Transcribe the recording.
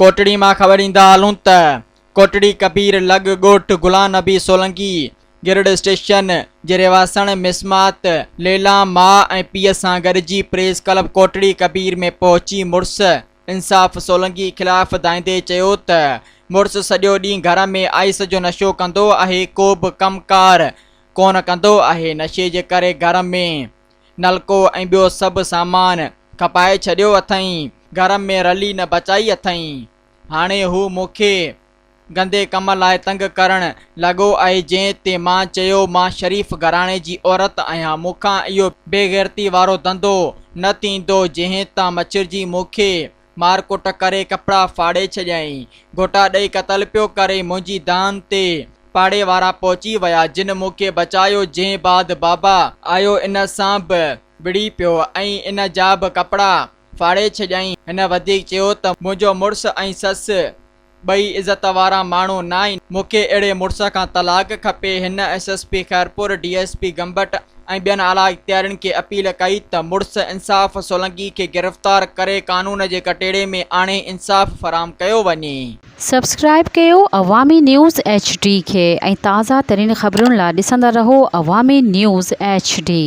कोटड़ी मां ख़बर ईंदा हलूं त कोटड़ी कबीर लग ॻोठ गुलाम नबी सोलंकी गिरड स्टेशन जे रिवासण मिसमात लेला मां ऐं पीउ सां गॾिजी प्रेस क्लब कोटड़ी कबीर में पहुची मुड़ुस इंसाफ़ सोलंकी ख़िलाफ़ दाईंदे चयो त मुड़ुस सॼो ॾींहुं घर में आइस जो नशो कंदो आहे, को बि कमकार कोन कंदो आहे। नशे जे करे घर में नलको ऐं ॿियो सभु सामान खपाए छॾियो अथई, घर में रली न बचाई अथई। हाणे हू मूंखे गंदे कम लाइ तंग करण लॻो आहे, जंहिं ते मां चयो मां शरीफ़ घराणे जी औरत आहियां, मूंखां इहो बेग़ैरती वारो धंधो न थींदो। जंहिं तां मचिरजी मूंखे मारकुट करे कपिड़ा फाड़े छॾियईं, घोटा ॾेई क़तल पियो करे। मुंहिंजी दान ते पाड़े वारा पहुची विया जिन मूंखे बचायो, जंहिं बाद बाबा आयो इन सां बि विड़ी पियो ऐं इन जा बि कपिड़ा फाड़े छॾियईं। हिन वधीक चयो त मुंहिंजो मुड़ुसु ऐं ससु ॿई इज़त वारा माण्हू न आहिनि, मूंखे अहिड़े मुड़ुस खां तलाक खपे। हिन SSP खैरपुर, DSP गंबट ऐं ॿियनि आला इख़्तियारनि खे अपील कई त मुड़ुस इंसाफ़ सोलंकी खे गिरफ़्तार करे कानून जे कटेड़े में आणे इंसाफ़ फराहम कयो वञे। सब्सक्राइब कयो अवामी न्यूज़ HD खे ऐं ताज़ा तरीन ख़बरुनि लाइ ॾिसंदा रहो अवामी न्यूज़ HD।